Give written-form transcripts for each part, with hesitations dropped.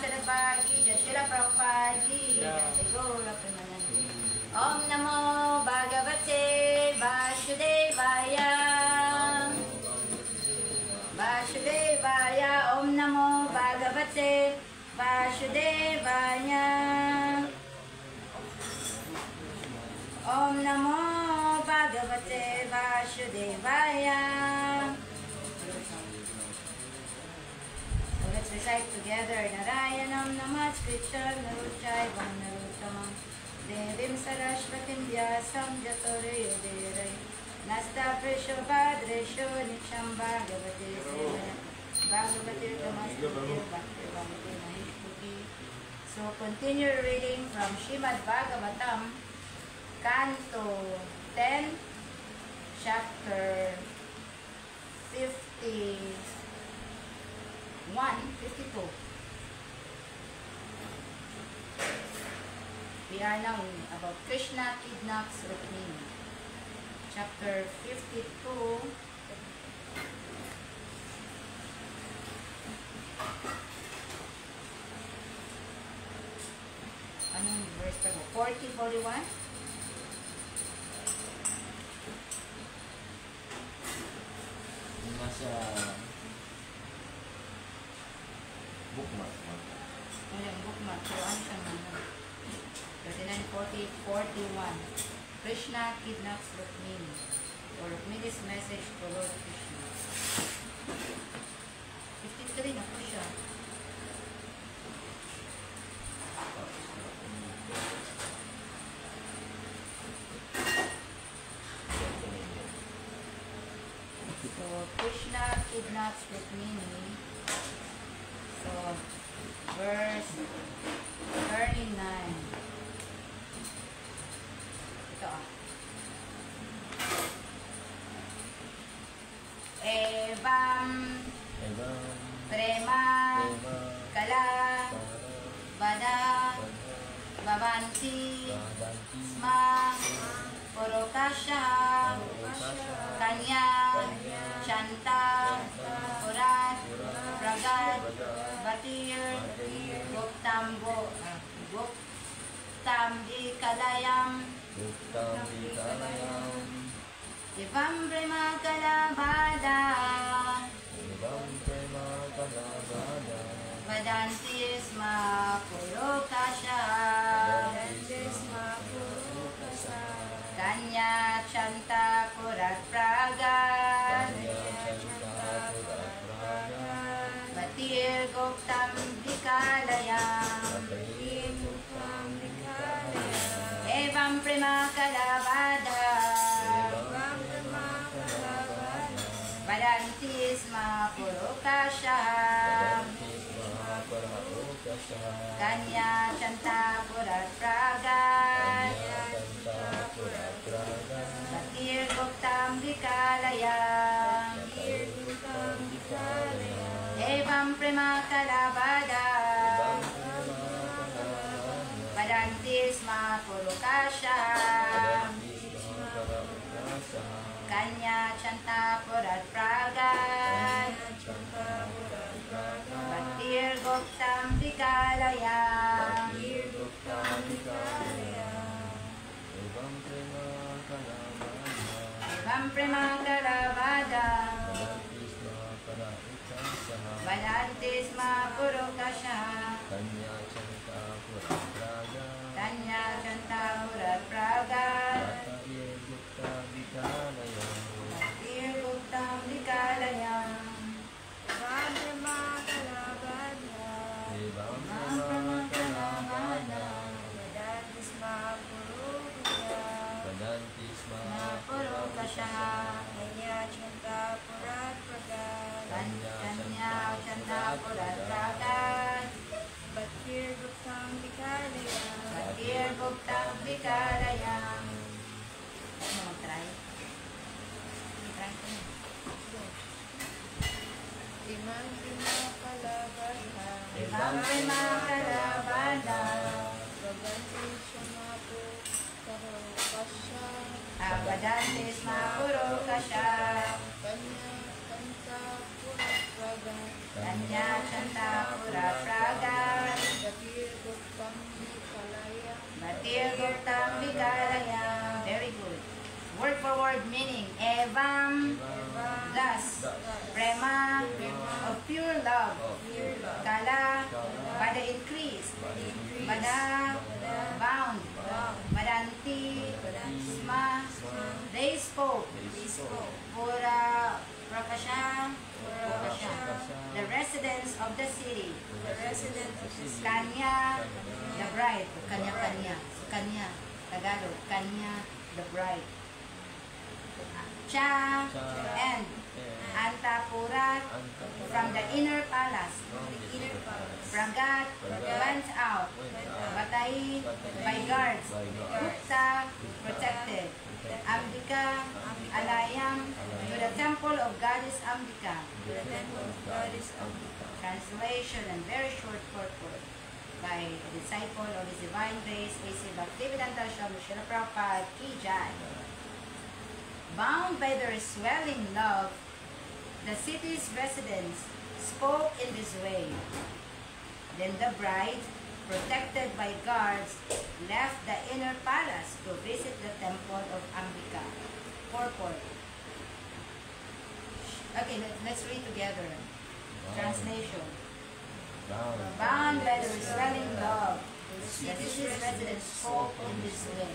Sarabhagi Ki Jai, Srila Prabhupada Ki Jai, Gaura Premanandi. Om Namo Bhagavate Vasudevaya. Vasudevaya. Om Namo Bhagavate Vasudevaya. Om Namo Bhagavate Vasudevaya. So let's recite together. Narayanam Namaskritya Naruchaivam Naruttamam Devim Saraswatim Vyasam Jatorayudirai Nasta Prisho Bhadresho Nityam Bhagavate Sevaya Bhagavate Namaskritya Bhakti Maheshwari. So continue reading from Srimad Bhagavatam, Canto 10, Chapter 52. We are now about Krishna kidnaps Rukmini. Chapter 52. Anong verse pa mo? 40, 41? Nasa bookmark. Ayan, bookmark. So, ano siya naman? 39, 40, 41. Krishna kidnaps Rukmini. Or Rukmini's message to Lord Krishna. 53 na po siya. So, Krishna kidnaps Rukmini. So, verse 39. Ito. Evam Prema Kala Bada Bhavanti Sma Purokasha Kanya Chanta Purat Pragat Batir Guptambi Kalayam Evam Prema Kalabada Vadanti Sma Purokasha Kanya Chanta Purat Pragat Batir Guptam Dikalayam Evam Prema Kalabada Vadanti Sma Purokasha Kanya Chanta Purat Pragat Batir Guptam Dikalayam Evam Prema Kalabada Vadanti Sma Purokasha Kanya Chanta Purat Pragat Batir Guptam Dikalayam Evam Prema Kalabada Vadanti Sma Purokasha Kanya Chanta Purat Pragat Batir Guptam Dikalayam Evam Prema Kalabada Vadanti Sma Purokasha Kanya Chanta Purat Pragat Batir Guptam Dikalayam. Ano mag-try? Try ko na. Imam Prema Kalabada Vadanti Sma Purokasha Kanya Chanta Purat Pragat word meaning Evam, thus, Prema, of pure love, Kala, by the increase, Bada, bound, Badanti, Sma, they spoke, Pura, Prakasha, the residents of the city, Kanya, the bride, Kanya, Kanya, Tagalog, Kanya, the bride, Cha, and Antapurat, from the inner palace, Pragat, went out, Batay, by guards, Gupta, protected, Ambika, Alayam, to the temple of Goddess Ambika. Translation and very short purport by a disciple of His Divine Grace, A.C. Bhaktivedanta Swami Srila Prabhupada Ki Jai. Bound by their swelling love, the city's residents spoke in this way. Then the bride, protected by guards, left the inner palace to visit the temple of Ambika. Purport. Okay, let's read together. Translation. Bound by the swelling love, the city's residents spoke in this way.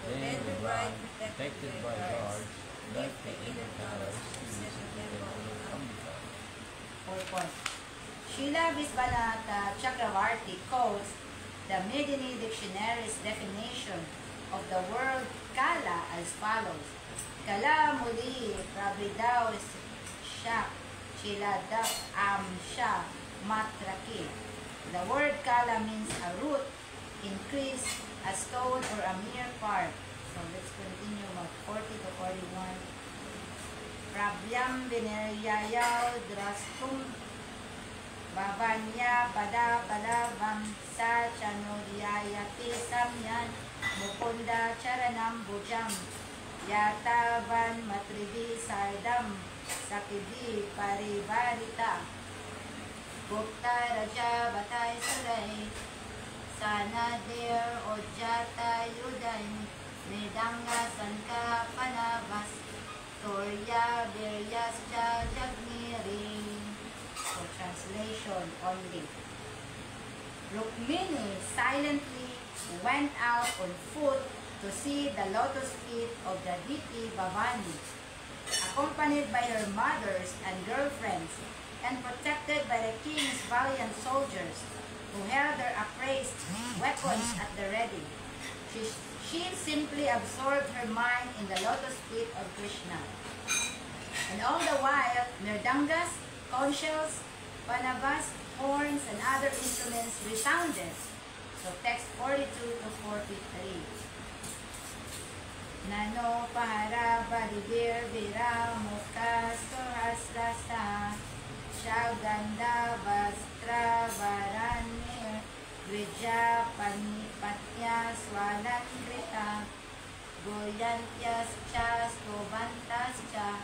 Then the bride, protected by guards, left the inner palace to visit the temple of Ambika. Purport. Srila Visvanatha Chakravarti quotes the Medini Dictionary's definition of the word Kala as follows. Kala muli prabidaw siya chiladap siya matraki. The word Kala means a root, increase, a stone, or a mere part. So let's continue 40 to 41. Prabyam vineryayaw drastum Babanya pada bam sa chanuryayati samyan mukunda charanam bujam yatavan matribi sardam sakidi parivarita Gupta raja batay sulay sana der ojata yuday medanga sanka panabas torya beryascha jagniri. For translation only. Rukmini silently went out on foot to see the lotus feet of the deity Bhavani, accompanied by her mothers and girlfriends, and protected by the king's valiant soldiers, who held their appraised weapons at the ready. She simply absorbed her mind in the lotus feet of Krishna. And all the while, Mridangas, conch shells, panabas, horns, and other instruments resounded. So text 42 to 43. Nano para balidir vira mukha suhasrasa shaganda vastra varanir dvija panipatya swalandrita goyantyas cha stovantas cha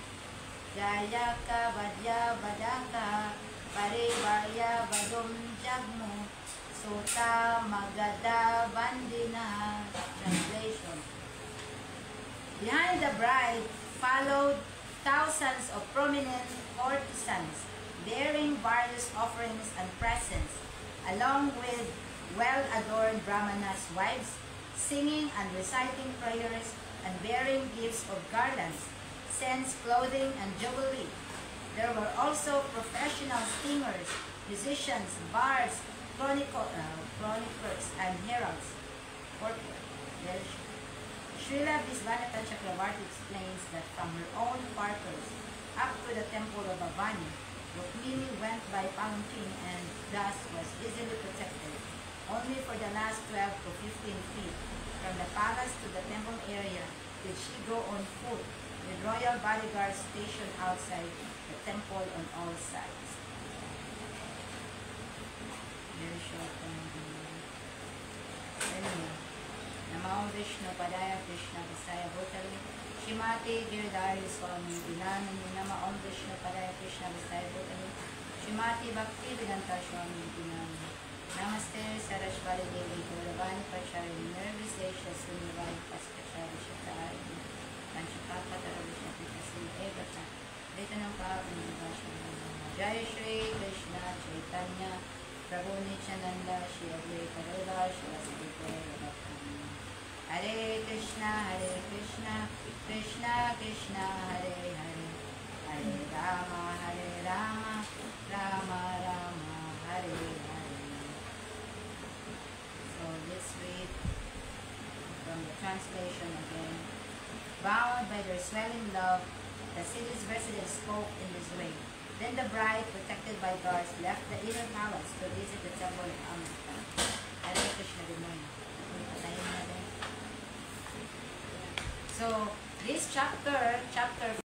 Jayaka Vadya Vadaka Parivaya Vadum Jagmu Sota Magada Vandina. Translation. Behind the bride followed thousands of prominent courtesans bearing various offerings and presents, along with well-adorned brahmanas' wives, singing and reciting prayers and bearing gifts of garlands, scents, clothing, and jewelry. There were also professional singers, musicians, bards, chroniclers, and heralds. Srila Visvanatha Chakravarti explains that from her own quarters up to the temple of Bhavani, Rukmini went by palanquin and thus was easily protected. Only for the last 12 to 15 feet from the palace to the temple area did she go on foot, with royal bodyguards stationed outside the temple on all sides. Very short. Anyway, Namo Vishnu Padaya Krishna Vasaya Bhutale Shrimati Giridhari Swami Vinanani Namo Vishnu Padaya Krishna Vasaya Bhutale Shrimati Bhaktivedanta Swami Vinanani Namaste Saraswati Devi Gauravani Pachari Nirvisesha Sunyavani Paskachari Shakari Panchakaka Taravishna Pitasi Ekata Vetanampa Vinivashna Jai Shri Krishna Chaitanya Prabhu Nityananda Shri Advaita Gadadhar Shri Vasudeva Hare Krishna Krishna Krishna Hare Hare Hare Rama Rama Rama Hare Hare. So let's read from the translation again. Bound by their swelling love, the city's residents spoke in this way. Then the bride, protected by guards, left the inner palace to visit the temple of Amrita. Hare Krishna, good morning. So, this chapter